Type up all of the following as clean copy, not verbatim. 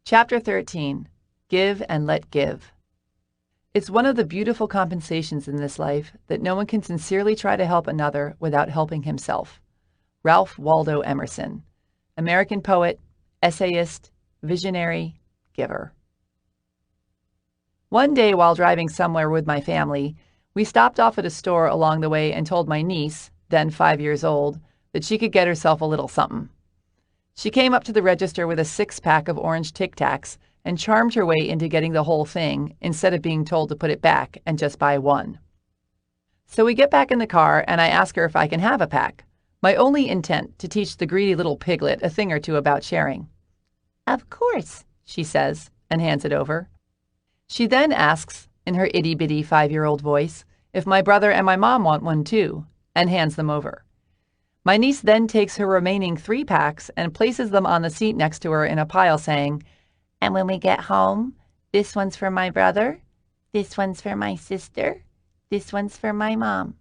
Chapter 13. Give and Let Give. It's one of the beautiful compensations in this life that no one can sincerely try to help another without helping himself. Ralph Waldo Emerson, American poet, essayist, visionary, giver. One day while driving somewhere with my family, we stopped off at a store along the way and told my niece, then 5 years old, that she could get herself a little something. She came up to the register with a 6-pack of orange Tic Tacs and charmed her way into getting the whole thing instead of being told to put it back and just buy one. So we get back in the car and I ask her if I can have a pack, my only intent to teach the greedy little piglet a thing or two about sharing. "Of course," she says, and hands it over. She then asks, in her itty-bitty 5-year-old voice, if my brother and my mom want one too, and hands them over. My niece then takes her remaining 3 packs and places them on the seat next to her in a pile, saying, "And when we get home, this one's for my brother, this one's for my sister, this one's for my mom."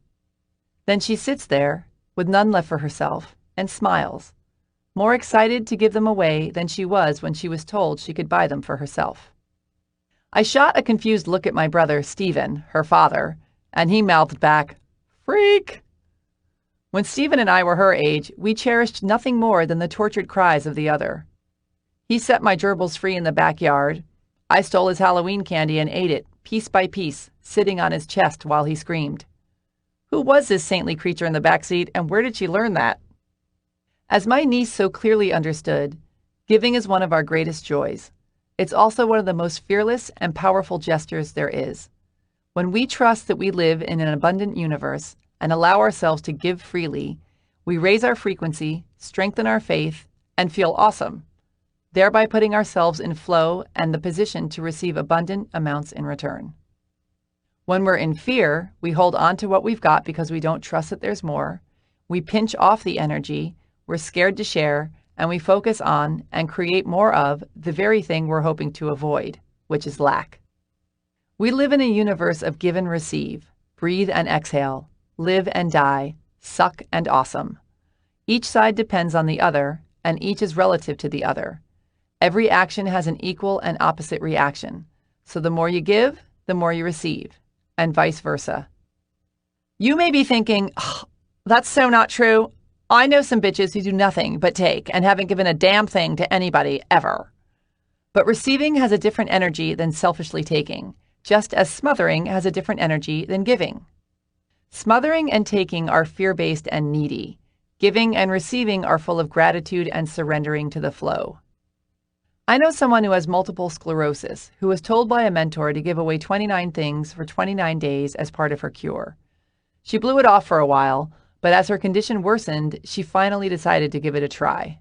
Then she sits there, with none left for herself, and smiles, more excited to give them away than she was when she was told she could buy them for herself. I shot a confused look at my brother, Stephen, her father, and he mouthed back, "Freak!" When Stephen and I were her age, we cherished nothing more than the tortured cries of the other. He set my gerbils free in the backyard. I stole his Halloween candy and ate it, piece by piece, sitting on his chest while he screamed. Who was this saintly creature in the backseat, and where did she learn that? As my niece so clearly understood, giving is one of our greatest joys. It's also one of the most fearless and powerful gestures there is. When we trust that we live in an abundant universe and allow ourselves to give freely, we raise our frequency, strengthen our faith, and feel awesome, thereby putting ourselves in flow and the position to receive abundant amounts in return. When we're in fear, we hold on to what we've got because we don't trust that there's more. We pinch off the energy, we're scared to share, and we focus on and create more of the very thing we're hoping to avoid, which is lack. We live in a universe of give and receive, breathe and exhale, live and die, suck and awesome. Each side depends on the other, and each is relative to the other. Every action has an equal and opposite reaction. So the more you give, the more you receive, and vice versa. You may be thinking, "Oh, that's so not true. I know some bitches who do nothing but take and haven't given a damn thing to anybody ever." But receiving has a different energy than selfishly taking, just as smothering has a different energy than giving. Smothering and taking are fear-based and needy. Giving and receiving are full of gratitude and surrendering to the flow. I know someone who has multiple sclerosis who was told by a mentor to give away 29 things for 29 days as part of her cure. She blew it off for a while, but as her condition worsened, she finally decided to give it a try.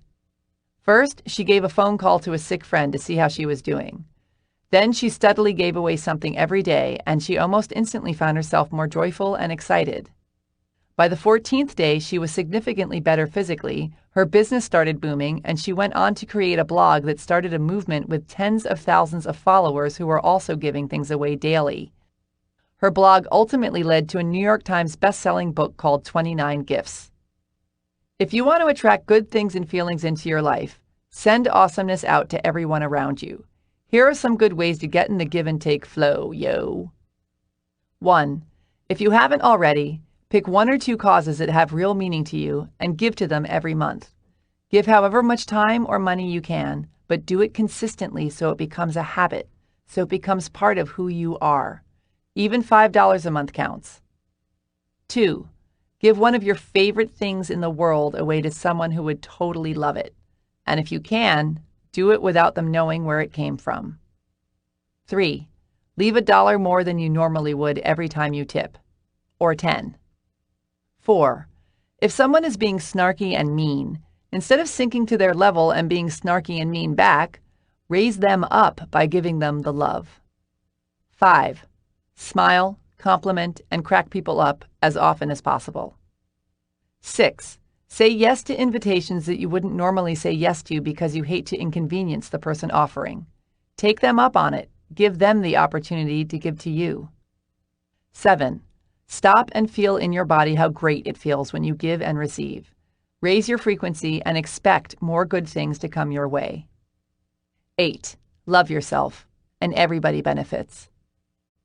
First, she gave a phone call to a sick friend to see how she was doing. Then she steadily gave away something every day, and she almost instantly found herself more joyful and excited. By the 14th day, she was significantly better physically, her business started booming, and she went on to create a blog that started a movement with tens of thousands of followers who were also giving things away daily. Her blog ultimately led to a New York Times best-selling book called 29 Gifts. If you want to attract good things and feelings into your life, send awesomeness out to everyone around you. Here are some good ways to get in the give and take flow, yo. 1. If you haven't already, pick 1 or 2 causes that have real meaning to you and give to them every month. Give however much time or money you can, but do it consistently so it becomes a habit, so it becomes part of who you are. Even $5 a month counts. 2. Give one of your favorite things in the world away to someone who would totally love it. And if you can, do it without them knowing where it came from. 3. Leave $1 more than you normally would every time you tip, or 10. 4. If someone is being snarky and mean, instead of sinking to their level and being snarky and mean back, raise them up by giving them the love. 5. Smile, compliment, and crack people up as often as possible. 6. Say yes to invitations that you wouldn't normally say yes to because you hate to inconvenience the person offering. Take them up on it. Give them the opportunity to give to you. 7. Stop and feel in your body how great it feels when you give and receive. Raise your frequency and expect more good things to come your way. 8. Love yourself, and everybody benefits.